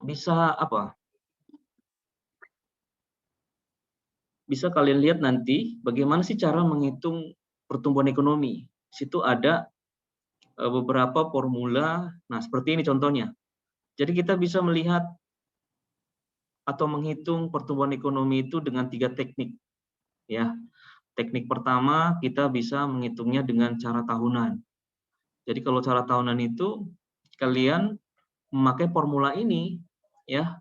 bisa apa? Bisa kalian lihat nanti bagaimana sih cara menghitung pertumbuhan ekonomi. Di situ ada beberapa formula. Nah, seperti ini contohnya. Jadi kita bisa melihat atau menghitung pertumbuhan ekonomi itu dengan 3 teknik, ya. Teknik pertama kita bisa menghitungnya dengan cara tahunan. Jadi kalau cara tahunan itu kalian memakai formula ini, ya.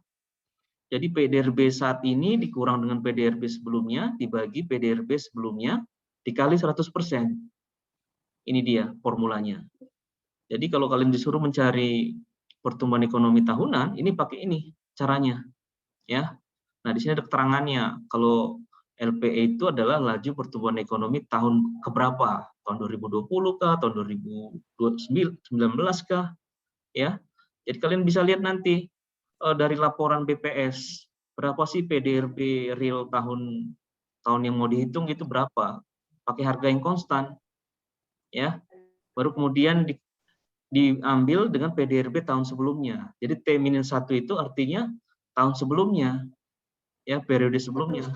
Jadi PDRB saat ini dikurang dengan PDRB sebelumnya dibagi PDRB sebelumnya dikali 100%. Ini dia formulanya. Jadi kalau kalian disuruh mencari pertumbuhan ekonomi tahunan, ini pakai ini caranya, ya. Nah, di sini ada keterangannya. Kalau LPE itu adalah laju pertumbuhan ekonomi tahun keberapa? Tahun 2020 kah? Tahun 2019 kah? Ya. Jadi kalian bisa lihat nanti dari laporan BPS berapa sih PDRB real tahun yang mau dihitung itu berapa? Pakai harga yang konstan, ya. Baru kemudian diambil dengan PDRB tahun sebelumnya. Jadi T-1 itu artinya tahun sebelumnya, ya, periode sebelumnya.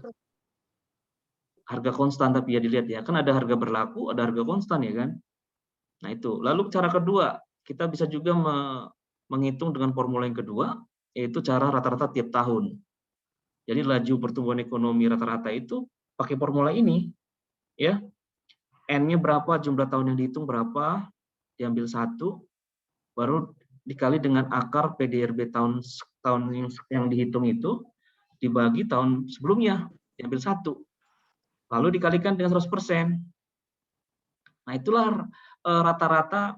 Harga konstan tapi ya dilihat ya, kan ada harga berlaku, ada harga konstan ya kan. Nah itu. Lalu cara kedua, kita bisa juga menghitung dengan formula yang kedua, yaitu cara rata-rata tiap tahun. Jadi laju pertumbuhan ekonomi rata-rata itu pakai formula ini, ya. N-nya berapa, jumlah tahun yang dihitung berapa, diambil 1, baru dikali dengan akar PDRB tahun yang dihitung itu dibagi tahun sebelumnya, diambil 1. Lalu dikalikan dengan 100%. Nah, itulah rata-rata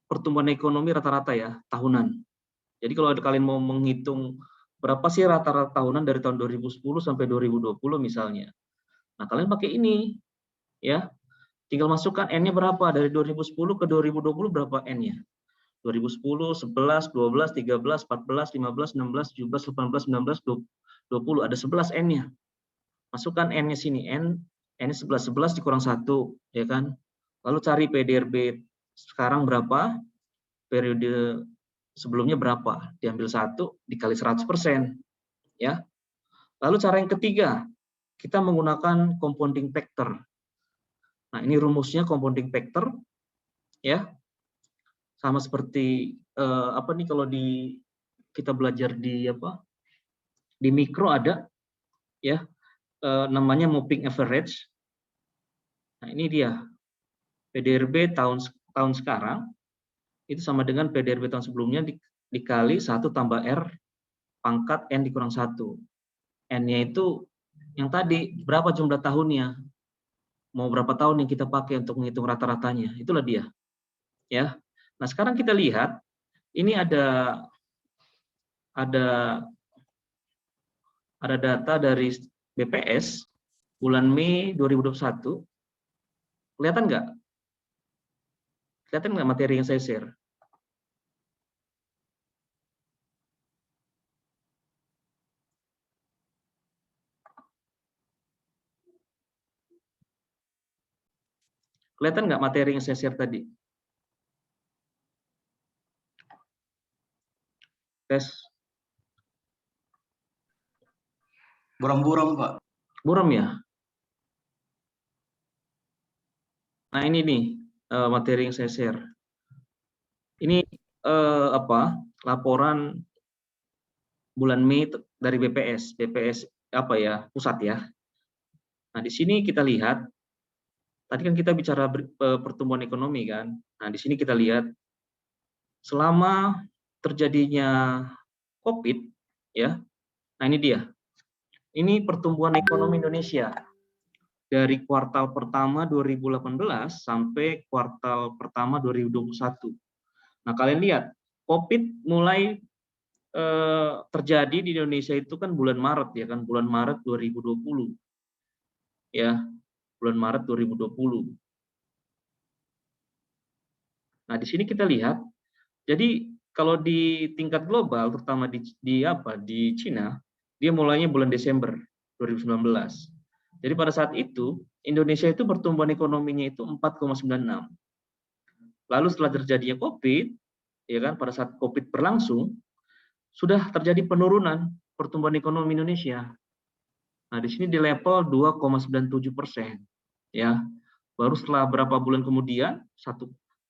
pertumbuhan ekonomi rata-rata ya, tahunan. Jadi kalau kalian mau menghitung berapa sih rata-rata tahunan dari tahun 2010 sampai 2020 misalnya. Nah, kalian pakai ini, ya. Tinggal masukkan N-nya berapa, dari 2010 ke 2020 berapa N-nya. 2010, 11, 12, 13, 14, 15, 16, 17, 18, 19, 20. Ada 11 N-nya. Masukkan N-nya sini. N-nya 11. 11 dikurang 1, ya kan? Lalu cari PDRB sekarang berapa, periode sebelumnya berapa. Diambil 1, dikali 100%. Ya. Lalu cara yang ketiga, kita menggunakan compounding factor. Nah, ini rumusnya compounding factor, ya. Sama seperti apa nih kalau kita belajar di mikro ada, ya, namanya moving average. Nah, ini dia PDRB tahun sekarang itu sama dengan PDRB tahun sebelumnya dikali 1 tambah R pangkat N dikurang 1. N-nya itu yang tadi berapa jumlah tahunnya, mau berapa tahun yang kita pakai untuk menghitung rata-ratanya, itulah dia, ya. Nah, sekarang kita lihat ini ada data dari BPS bulan Mei 2021. Kelihatan nggak? Kelihatan nggak materi yang saya share? Kelihatan nggak materi yang saya share tadi? Tes. Buram-buram, Pak. Buram ya? Nah, ini nih materi yang saya share. Ini laporan bulan Mei dari BPS pusat ya. Nah, di sini kita lihat, tadi kan kita bicara pertumbuhan ekonomi kan. Nah, di sini kita lihat selama terjadinya COVID, ya. Nah, ini dia. Ini pertumbuhan ekonomi Indonesia dari kuartal pertama 2018 sampai kuartal pertama 2021. Nah, kalian lihat, COVID mulai terjadi di Indonesia itu kan bulan Maret ya kan, bulan Maret 2020. Ya, bulan Maret 2020. Nah, di sini kita lihat, jadi kalau di tingkat global, terutama di Cina, dia mulainya bulan Desember 2019. Jadi pada saat itu Indonesia itu pertumbuhan ekonominya itu 4,96. Lalu setelah terjadinya COVID, ya kan, pada saat COVID berlangsung sudah terjadi penurunan pertumbuhan ekonomi Indonesia. Nah, di sini di level 2,97%, ya. Baru setelah berapa bulan kemudian,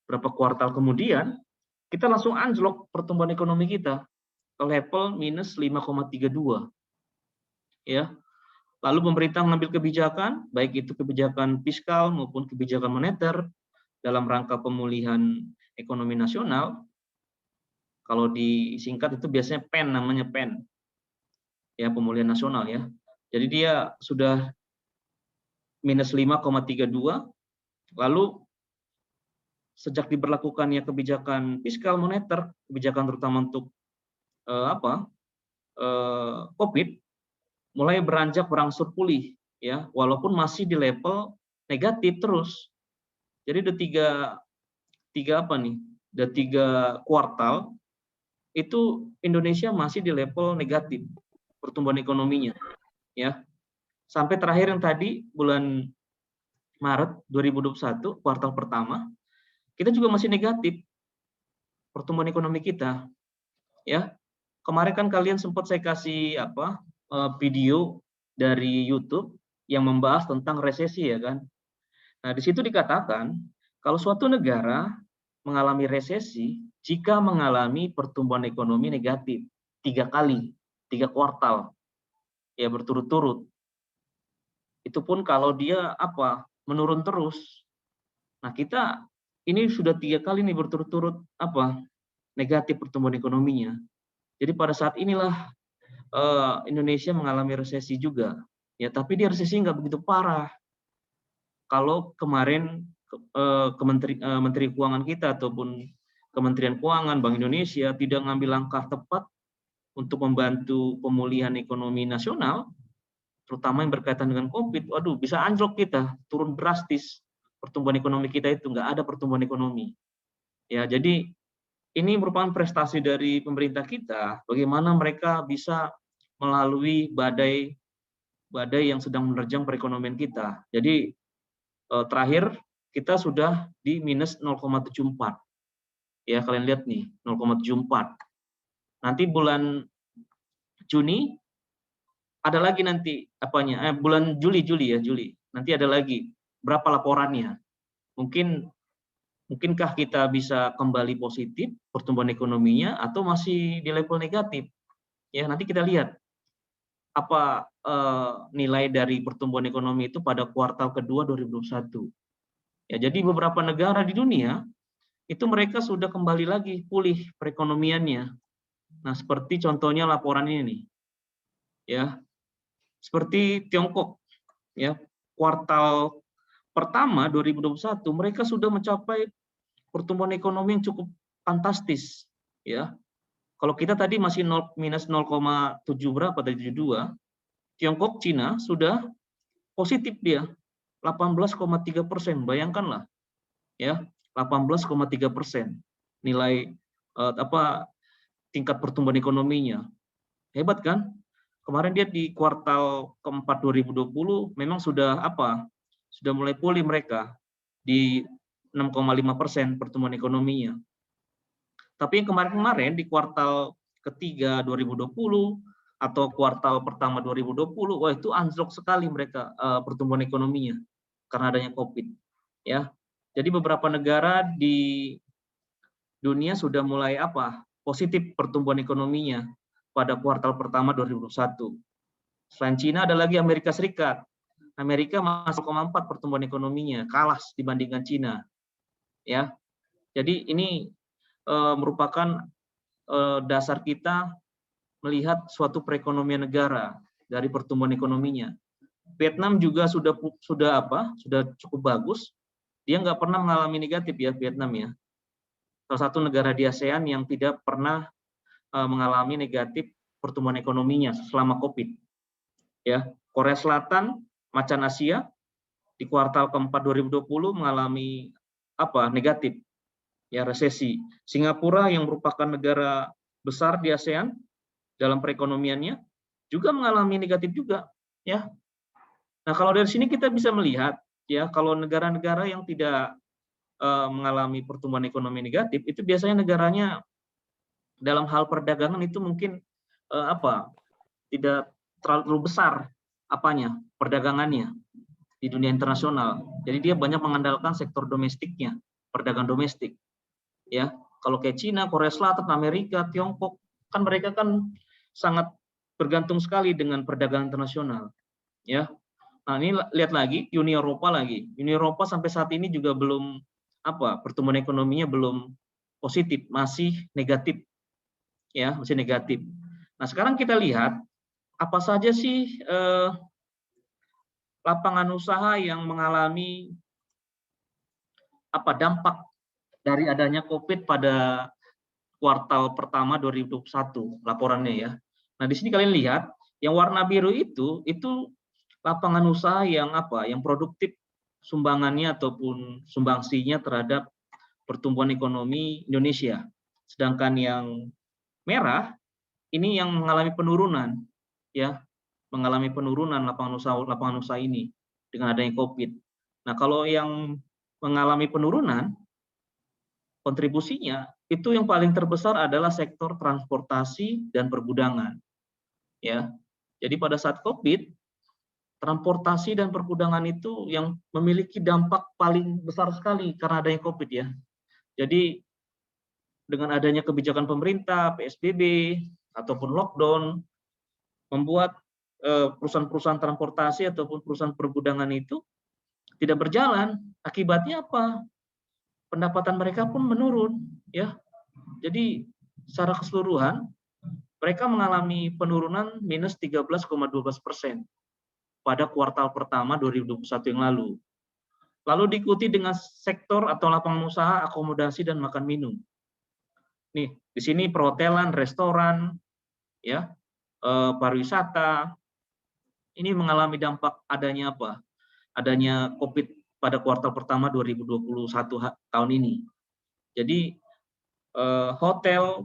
berapa kuartal kemudian, kita langsung anjlok pertumbuhan ekonomi kita ke level minus 5,32, ya. Lalu pemerintah mengambil kebijakan, baik itu kebijakan fiskal maupun kebijakan moneter dalam rangka pemulihan ekonomi nasional. Kalau disingkat itu biasanya PEN, namanya PEN, ya, pemulihan nasional, ya. Jadi dia sudah minus 5,32, lalu sejak diberlakukannya kebijakan fiskal moneter, kebijakan terutama untuk COVID, mulai beranjak berangsur pulih, ya, walaupun masih di level negatif terus. Jadi ada tiga kuartal itu Indonesia masih di level negatif pertumbuhan ekonominya, ya. Sampai terakhir yang tadi bulan Maret 2021 kuartal pertama kita juga masih negatif pertumbuhan ekonomi kita, ya. Kemarin kan kalian sempat saya kasih video dari YouTube yang membahas tentang resesi, ya kan. Nah, di situ dikatakan kalau suatu negara mengalami resesi jika mengalami pertumbuhan ekonomi negatif 3 kali, 3 kuartal, ya, berturut-turut. Itu pun kalau dia menurun terus. Nah, kita ini sudah 3 kali nih berturut-turut negatif pertumbuhan ekonominya. Jadi pada saat inilah Indonesia mengalami resesi juga, ya, tapi dia resesi nggak begitu parah. Kalau kemarin Menteri Keuangan kita ataupun Kementerian Keuangan, Bank Indonesia tidak ngambil langkah tepat untuk membantu pemulihan ekonomi nasional, terutama yang berkaitan dengan COVID, waduh, bisa anjlok kita, turun drastis pertumbuhan ekonomi kita, itu nggak ada pertumbuhan ekonomi. Ya, jadi ini merupakan prestasi dari pemerintah kita, bagaimana mereka bisa melalui badai yang sedang menerjang perekonomian kita. Jadi terakhir kita sudah di minus 0,74. Ya, kalian lihat nih, 0,74. Nanti bulan Juni ada lagi nanti bulan Juli. Nanti ada lagi berapa laporannya. Mungkinkah kita bisa kembali positif pertumbuhan ekonominya atau masih di level negatif? Ya, nanti kita lihat apa nilai dari pertumbuhan ekonomi itu pada kuartal kedua 2021. Ya, jadi beberapa negara di dunia itu mereka sudah kembali lagi pulih perekonomiannya. Nah, seperti contohnya laporan ini nih. Ya. Seperti Tiongkok, ya. Kuartal pertama 2021 mereka sudah mencapai pertumbuhan ekonomi yang cukup fantastis, ya. Kalau kita tadi masih minus 0,7 berapa tadi 72, Tiongkok, Cina sudah positif dia 18,3%. Bayangkanlah, ya, 18,3% nilai tingkat pertumbuhan ekonominya. Hebat kan? Kemarin dia di kuartal keempat 2020 memang sudah mulai pulih mereka di 6,5% pertumbuhan ekonominya. Tapi yang kemarin di kuartal ketiga 2020 atau kuartal pertama 2020, wah, itu anjlok sekali mereka pertumbuhan ekonominya karena adanya COVID, ya. Jadi beberapa negara di dunia sudah mulai positif pertumbuhan ekonominya pada kuartal pertama 2021. Selain Cina ada lagi Amerika Serikat. Amerika masih 0,4 pertumbuhan ekonominya, kalah dibandingkan Cina, ya. Jadi ini merupakan dasar kita melihat suatu perekonomian negara dari pertumbuhan ekonominya. Vietnam juga sudah cukup bagus. Dia nggak pernah mengalami negatif, ya, Vietnam, ya. Salah satu negara di ASEAN yang tidak pernah mengalami negatif pertumbuhan ekonominya selama COVID. Ya, Korea Selatan, macan Asia, di kuartal keempat 2020 mengalami negatif, ya, resesi. Singapura yang merupakan negara besar di ASEAN dalam perekonomiannya juga mengalami negatif juga, ya. Nah, kalau dari sini kita bisa melihat, ya, kalau negara-negara yang tidak mengalami pertumbuhan ekonomi negatif itu biasanya negaranya dalam hal perdagangan itu mungkin tidak terlalu besar perdagangannya di dunia internasional. Jadi dia banyak mengandalkan sektor domestiknya, perdagangan domestik. Ya, kalau kayak Cina, Korea Selatan, Amerika, Tiongkok, kan mereka kan sangat bergantung sekali dengan perdagangan internasional. Ya, nah ini lihat lagi Uni Eropa lagi. Uni Eropa sampai saat ini juga belum pertumbuhan ekonominya belum positif, masih negatif. Ya, masih negatif. Nah, sekarang kita lihat apa saja sih lapangan usaha yang mengalami dampak dari adanya COVID pada kuartal pertama 2021 laporannya ya. Nah, di sini kalian lihat yang warna biru itu lapangan usaha yang yang produktif sumbangannya ataupun sumbangsinya terhadap pertumbuhan ekonomi Indonesia. Sedangkan yang merah ini yang mengalami penurunan ya, mengalami penurunan lapangan usaha ini dengan adanya COVID. Nah, kalau yang mengalami penurunan kontribusinya itu yang paling terbesar adalah sektor transportasi dan pergudangan. Ya. Jadi pada saat COVID, transportasi dan pergudangan itu yang memiliki dampak paling besar sekali karena adanya COVID ya. Jadi dengan adanya kebijakan pemerintah, PSBB ataupun lockdown membuat perusahaan-perusahaan transportasi ataupun perusahaan pergudangan itu tidak berjalan. Akibatnya apa? Pendapatan mereka pun menurun ya. Jadi secara keseluruhan mereka mengalami penurunan minus 13,12% pada kuartal pertama 2021 yang lalu. Lalu diikuti dengan sektor atau lapangan usaha akomodasi dan makan minum. Nih, di sini perhotelan, restoran, ya, pariwisata, ini mengalami dampak adanya adanya COVID pada kuartal pertama 2021 tahun ini. Jadi hotel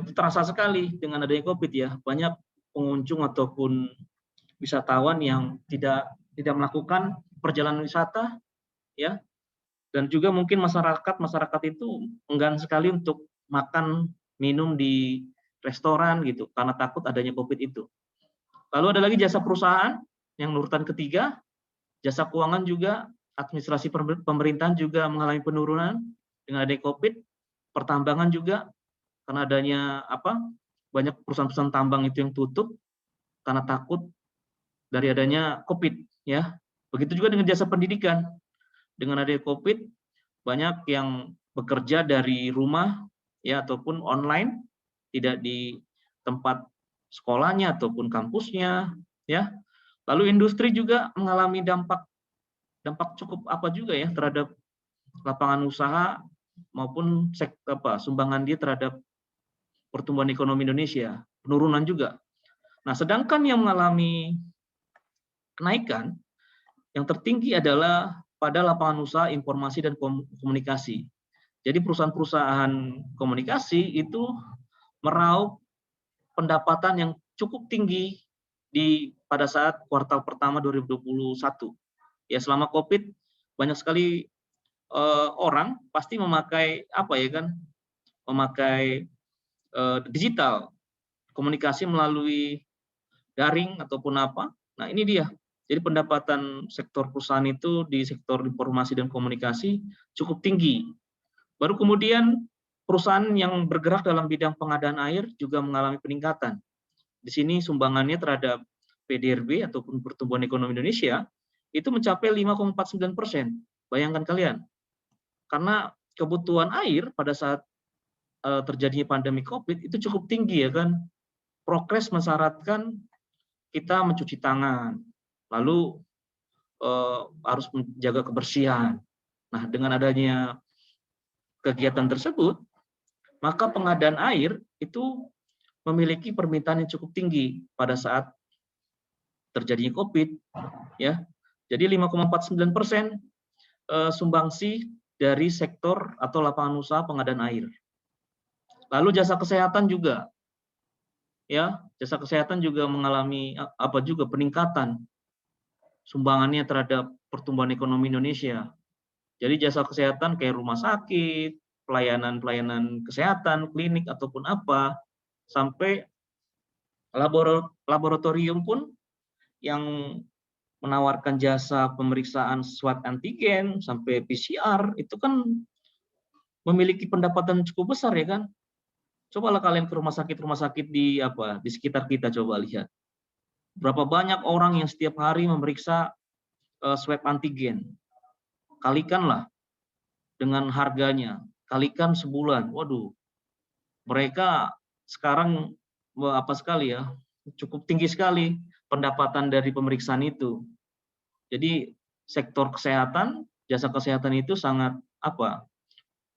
itu terasa sekali dengan adanya COVID ya. Banyak pengunjung ataupun wisatawan yang tidak melakukan perjalanan wisata ya. Dan juga mungkin masyarakat itu enggan sekali untuk makan minum di restoran gitu karena takut adanya COVID itu. Lalu ada lagi jasa perusahaan yang urutan ketiga, jasa keuangan juga, administrasi pemerintahan juga mengalami penurunan dengan adanya COVID, pertambangan juga karena adanya banyak perusahaan-perusahaan tambang itu yang tutup karena takut dari adanya COVID ya. Begitu juga dengan jasa pendidikan. Dengan adanya COVID banyak yang bekerja dari rumah ya ataupun online, tidak di tempat sekolahnya ataupun kampusnya ya. Lalu industri juga mengalami dampak cukup juga ya terhadap lapangan usaha maupun sumbangan dia terhadap pertumbuhan ekonomi Indonesia, penurunan juga. Nah, sedangkan yang mengalami kenaikan yang tertinggi adalah pada lapangan usaha informasi dan komunikasi. Jadi perusahaan-perusahaan komunikasi itu meraup pendapatan yang cukup tinggi pada saat kuartal pertama 2021. Ya, selama COVID banyak sekali orang pasti memakai memakai digital, komunikasi melalui daring ataupun apa. Nah, ini dia. Jadi pendapatan sektor perusahaan itu di sektor informasi dan komunikasi cukup tinggi. Baru kemudian perusahaan yang bergerak dalam bidang pengadaan air juga mengalami peningkatan. Di sini sumbangannya terhadap PDRB ataupun pertumbuhan ekonomi Indonesia itu mencapai 5,49%. Bayangkan kalian. Karena kebutuhan air pada saat terjadinya pandemi COVID itu cukup tinggi ya kan. Prokes mensyaratkan kita mencuci tangan, lalu harus menjaga kebersihan. Nah, dengan adanya kegiatan tersebut, maka pengadaan air itu memiliki permintaan yang cukup tinggi pada saat terjadinya COVID, ya. Jadi 5,49% sumbangsi dari sektor atau lapangan usaha pengadaan air. Lalu jasa kesehatan juga, ya, jasa kesehatan juga mengalami peningkatan sumbangannya terhadap pertumbuhan ekonomi Indonesia. Jadi jasa kesehatan kayak rumah sakit, pelayanan kesehatan, klinik ataupun apa, sampai laboratorium pun yang menawarkan jasa pemeriksaan swab antigen sampai PCR itu kan memiliki pendapatan cukup besar ya kan. Cobalah kalian ke rumah sakit di sekitar kita, coba lihat. Berapa banyak orang yang setiap hari memeriksa swab antigen. Kalikanlah dengan harganya, kalikan sebulan. Waduh, mereka sekarang apa sekali ya, cukup tinggi sekali pendapatan dari pemeriksaan itu. Jadi sektor kesehatan, jasa kesehatan itu sangat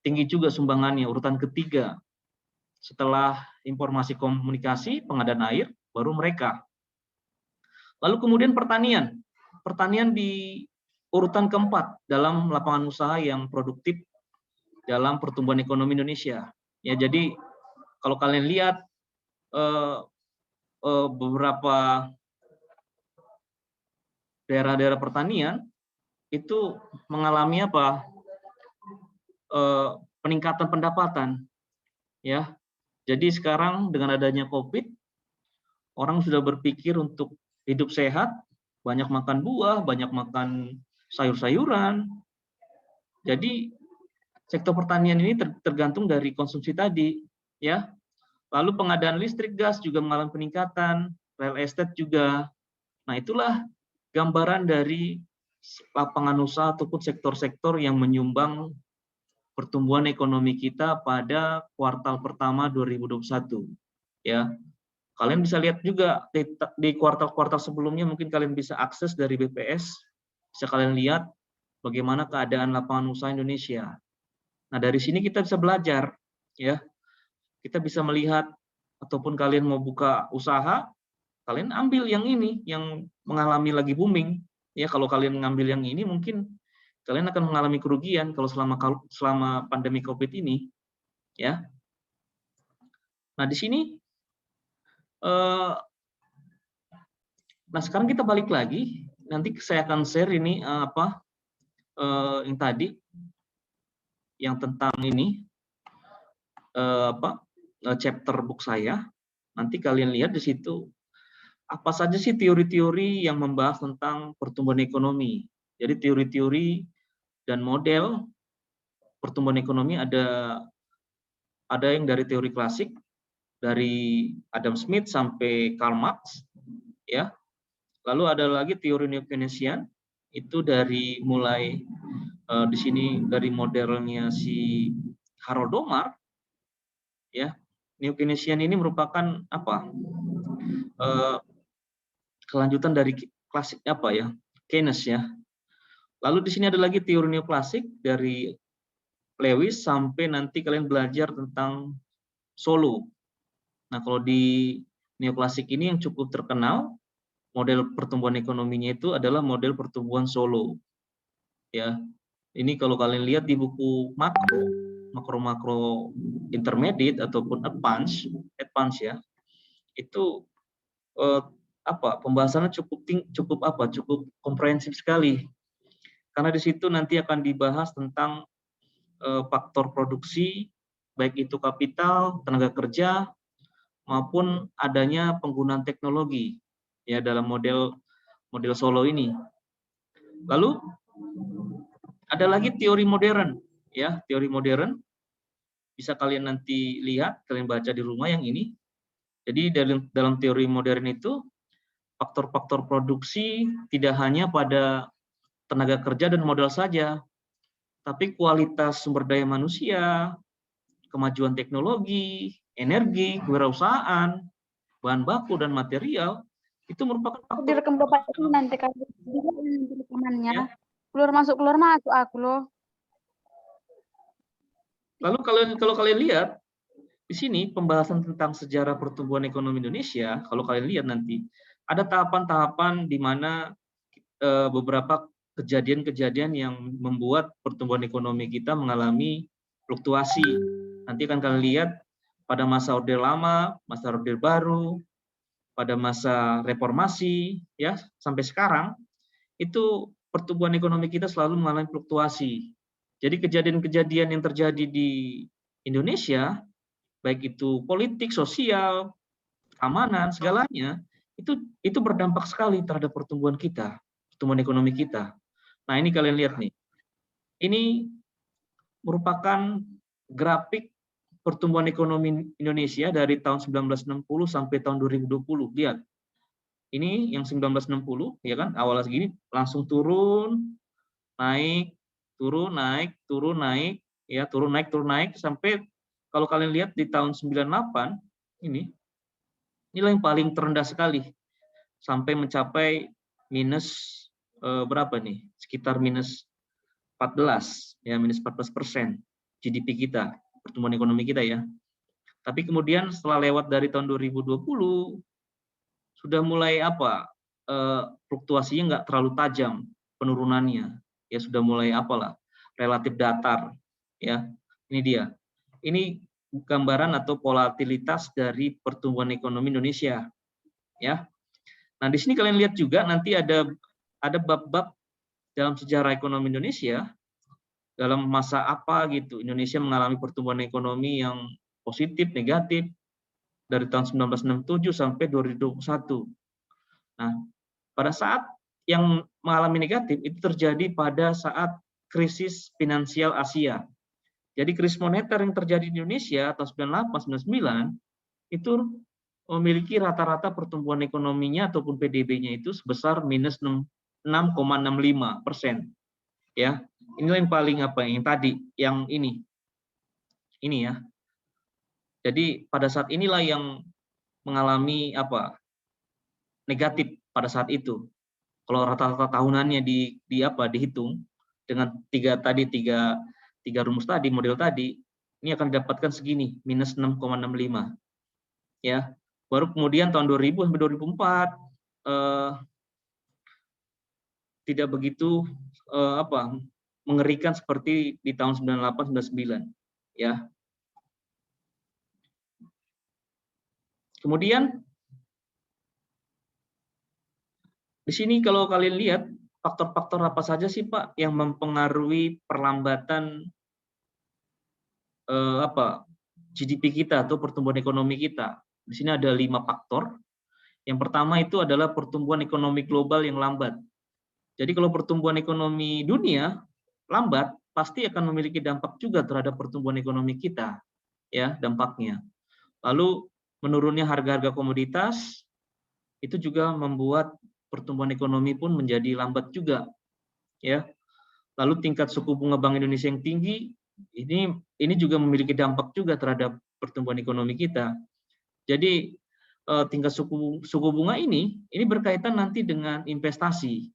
tinggi juga sumbangannya, urutan ketiga. Setelah informasi komunikasi, pengadaan air, baru mereka. Lalu kemudian pertanian. Pertanian di urutan keempat dalam lapangan usaha yang produktif dalam pertumbuhan ekonomi Indonesia. Ya, jadi kalau kalian lihat beberapa daerah-daerah pertanian itu mengalami peningkatan pendapatan. Ya, jadi sekarang dengan adanya COVID, orang sudah berpikir untuk hidup sehat, banyak makan buah, banyak makan sayur-sayuran. Jadi sektor pertanian ini tergantung dari konsumsi tadi, ya. Lalu pengadaan listrik, gas juga mengalami peningkatan, real estate juga. Nah, itulah gambaran dari lapangan usaha ataupun sektor-sektor yang menyumbang pertumbuhan ekonomi kita pada kuartal pertama 2021. Ya, kalian bisa lihat juga di kuartal-kuartal sebelumnya, mungkin kalian bisa akses dari BPS, bisa kalian lihat bagaimana keadaan lapangan usaha Indonesia. Nah, dari sini kita bisa belajar, ya. Kita bisa melihat, ataupun kalian mau buka usaha, kalian ambil yang ini, yang mengalami lagi booming. Ya, kalau kalian ngambil yang ini, mungkin kalian akan mengalami kerugian kalau selama pandemi COVID ini, ya. Nah, di sini, nah sekarang kita balik lagi. Nanti saya akan share ini yang tadi, yang tentang ini chapter book saya. Nanti kalian lihat di situ apa saja sih teori-teori yang membahas tentang pertumbuhan ekonomi. Jadi teori-teori dan model pertumbuhan ekonomi ada yang dari teori klasik, dari Adam Smith sampai Karl Marx, ya. Lalu ada lagi teori neo-Keynesian, itu dari mulai di sini dari modelnya si Harold Domar, ya. Neo-Keynesian ini merupakan kelanjutan dari klasik Keynes, ya. Lalu di sini ada lagi teori neoklasik dari Lewis sampai nanti kalian belajar tentang Solow. Nah, kalau di neoklasik ini yang cukup terkenal model pertumbuhan ekonominya itu adalah model pertumbuhan Solow. Ya. Ini kalau kalian lihat di buku makro intermediate ataupun advance ya. Itu pembahasannya cukup komprehensif sekali. Karena di situ nanti akan dibahas tentang faktor produksi, baik itu kapital, tenaga kerja, maupun adanya penggunaan teknologi ya dalam model Solow ini. Lalu ada lagi teori modern, ya. Teori modern bisa kalian nanti lihat, kalian baca di rumah yang ini. Jadi dalam teori modern itu faktor-faktor produksi tidak hanya pada tenaga kerja dan modal saja, tapi kualitas sumber daya manusia, kemajuan teknologi, energi, kewirausahaan, bahan baku dan material itu merupakan faktor. Direkam Bapak itu nanti kalau nanti rekamannya. Ya. Keluar masuk aku loh. Lalu kalau kalian lihat di sini pembahasan tentang sejarah pertumbuhan ekonomi Indonesia, kalau kalian lihat nanti ada tahapan-tahapan di mana beberapa kejadian-kejadian yang membuat pertumbuhan ekonomi kita mengalami fluktuasi. Nanti akan kalian lihat pada masa Orde Lama, masa Orde Baru, pada masa reformasi, ya sampai sekarang itu pertumbuhan ekonomi kita selalu mengalami fluktuasi. Jadi kejadian-kejadian yang terjadi di Indonesia, baik itu politik, sosial, keamanan, segalanya, itu berdampak sekali terhadap pertumbuhan kita, pertumbuhan ekonomi kita. Nah, ini kalian lihat nih. Ini merupakan grafik pertumbuhan ekonomi Indonesia dari tahun 1960 sampai tahun 2020. Lihat. Ini yang 1960, ya kan? Awalnya segini langsung turun, naik, turun, naik, turun, naik, ya, turun, naik sampai kalau kalian lihat di tahun 98 ini nilai yang paling terendah sekali sampai mencapai minus berapa nih? Sekitar minus 14, ya, minus 14% GDP kita, pertumbuhan ekonomi kita ya. Tapi kemudian setelah lewat dari tahun 2020 sudah mulai fluktuasinya nggak terlalu tajam penurunannya, ya sudah mulai relatif datar, ya. Ini dia. Ini gambaran atau volatilitas dari pertumbuhan ekonomi Indonesia, ya. Nah, di sini kalian lihat juga nanti ada bab-bab dalam sejarah ekonomi Indonesia dalam masa apa gitu Indonesia mengalami pertumbuhan ekonomi yang positif, negatif dari tahun 1967 sampai 2021. Nah, pada saat yang mengalami negatif itu terjadi pada saat krisis finansial Asia. Jadi krisis moneter yang terjadi di Indonesia tahun 98, 99 itu memiliki rata-rata pertumbuhan ekonominya ataupun PDB-nya itu sebesar minus 6,65%. Ya, inilah yang paling yang tadi, yang ini ya. Jadi pada saat inilah yang mengalami negatif pada saat itu. Kalau rata-rata tahunannya dihitung dengan tiga rumus tadi, model tadi, ini akan didapatkan segini, minus 6,65. Ya. Baru kemudian tahun 2000 sampai 2004 tidak begitu mengerikan seperti di tahun 98 99, ya. Kemudian di sini kalau kalian lihat faktor-faktor apa saja sih Pak yang mempengaruhi perlambatan GDP kita atau pertumbuhan ekonomi kita. Di sini ada 5 faktor. Yang pertama itu adalah pertumbuhan ekonomi global yang lambat. Jadi kalau pertumbuhan ekonomi dunia lambat, pasti akan memiliki dampak juga terhadap pertumbuhan ekonomi kita, ya, dampaknya. Lalu menurunnya harga-harga komoditas itu juga membuat pertumbuhan ekonomi pun menjadi lambat juga, ya. Lalu tingkat suku bunga Bank Indonesia yang tinggi ini juga memiliki dampak juga terhadap pertumbuhan ekonomi kita. Jadi tingkat suku bunga ini berkaitan nanti dengan investasi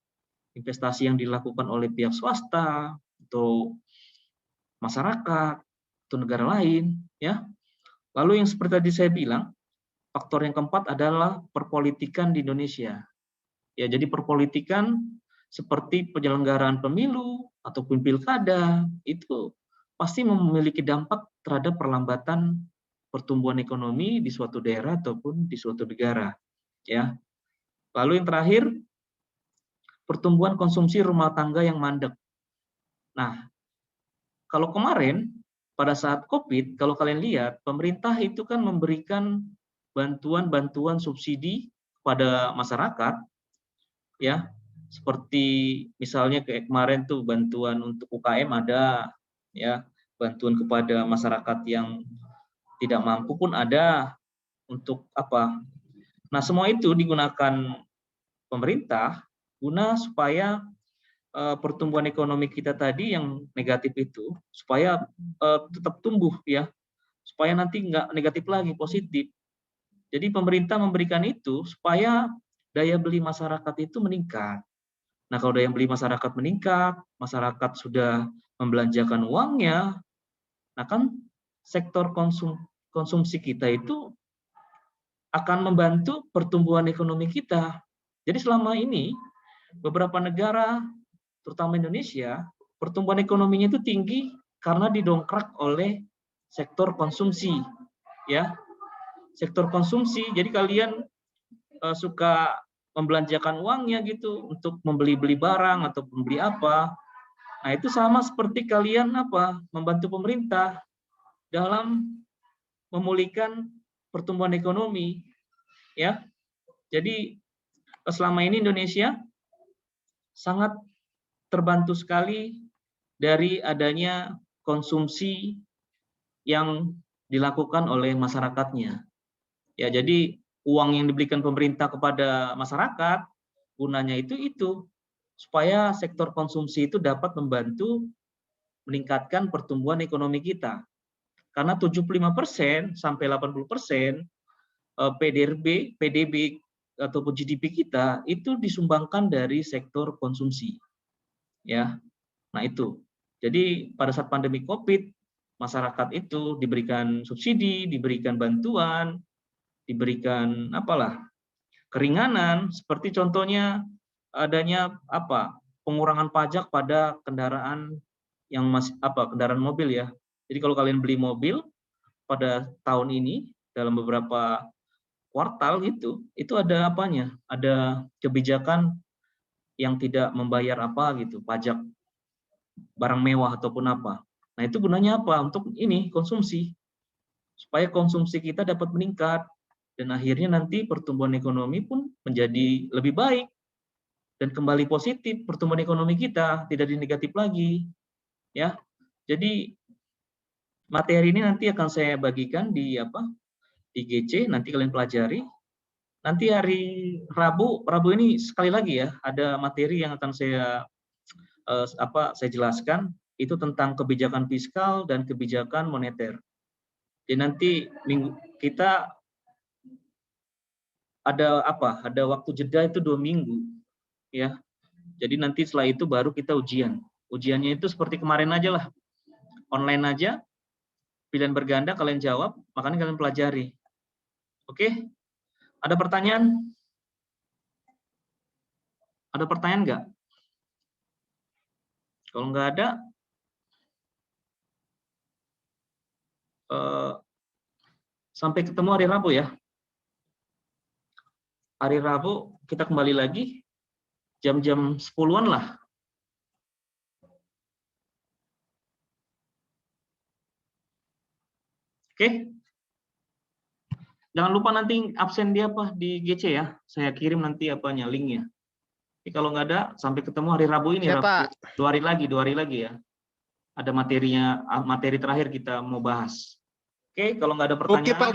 yang dilakukan oleh pihak swasta atau masyarakat atau negara lain, ya. Lalu yang seperti tadi saya bilang, faktor yang keempat adalah perpolitikan di Indonesia. Ya, jadi perpolitikan seperti penyelenggaraan pemilu ataupun pilkada itu pasti memiliki dampak terhadap perlambatan pertumbuhan ekonomi di suatu daerah ataupun di suatu negara, ya. Lalu yang terakhir, pertumbuhan konsumsi rumah tangga yang mandek. Nah, kalau kemarin pada saat COVID, kalau kalian lihat, pemerintah itu kan memberikan bantuan subsidi pada masyarakat, ya, seperti misalnya kayak kemarin tuh bantuan untuk UKM ada, ya, bantuan kepada masyarakat yang tidak mampu pun ada untuk Nah, semua itu digunakan pemerintah guna supaya pertumbuhan ekonomi kita tadi yang negatif itu supaya tetap tumbuh, ya, supaya nanti nggak negatif lagi, positif. Jadi pemerintah memberikan itu supaya daya beli masyarakat itu meningkat. Nah, kalau daya beli masyarakat meningkat, masyarakat sudah membelanjakan uangnya, nah kan sektor konsumsi kita itu akan membantu pertumbuhan ekonomi kita. Jadi selama ini beberapa negara, terutama Indonesia, pertumbuhan ekonominya itu tinggi karena didongkrak oleh sektor konsumsi, ya. Sektor konsumsi. Jadi kalian suka membelanjakan uangnya gitu untuk membeli-beli barang atau membeli apa. Nah, itu sama seperti kalian membantu pemerintah dalam memulihkan pertumbuhan ekonomi, ya. Jadi selama ini Indonesia sangat terbantu sekali dari adanya konsumsi yang dilakukan oleh masyarakatnya. Ya, jadi uang yang diberikan pemerintah kepada masyarakat gunanya itu supaya sektor konsumsi itu dapat membantu meningkatkan pertumbuhan ekonomi kita. Karena 75% sampai 80% PDB ataupun GDP kita itu disumbangkan dari sektor konsumsi. Ya. Nah, itu. Jadi pada saat pandemi Covid, masyarakat itu diberikan subsidi, diberikan bantuan, diberikan keringanan, seperti contohnya adanya pengurangan pajak pada kendaraan yang kendaraan mobil, ya. Jadi kalau kalian beli mobil pada tahun ini dalam beberapa kuartal itu ada ada kebijakan yang tidak membayar pajak barang mewah ataupun apa. Nah, itu gunanya untuk konsumsi, supaya konsumsi kita dapat meningkat dan akhirnya nanti pertumbuhan ekonomi pun menjadi lebih baik dan kembali positif. Pertumbuhan ekonomi kita tidak negatif lagi, ya. Jadi materi ini nanti akan saya bagikan di GC, nanti kalian pelajari. Nanti hari Rabu ini sekali lagi ya, ada materi yang akan saya jelaskan, itu tentang kebijakan fiskal dan kebijakan moneter. Jadi nanti kita ada waktu jeda itu 2 minggu, ya. Jadi nanti setelah itu baru kita ujian. Ujiannya itu seperti kemarin aja lah, online aja, pilihan berganda, kalian jawab, makanya kalian pelajari. Oke? Ada pertanyaan? Ada pertanyaan nggak? Kalau nggak ada, sampai ketemu hari Rabu ya. Hari Rabu kita kembali lagi jam-jam 10-an lah. Oke? Jangan lupa nanti absen di GC ya. Saya kirim nanti linknya. Jadi kalau nggak ada, sampai ketemu hari Rabu ini. Rabu, 2 hari lagi ya. Ada materi terakhir kita mau bahas. Oke, kalau nggak ada pertanyaan. Oke, Pak.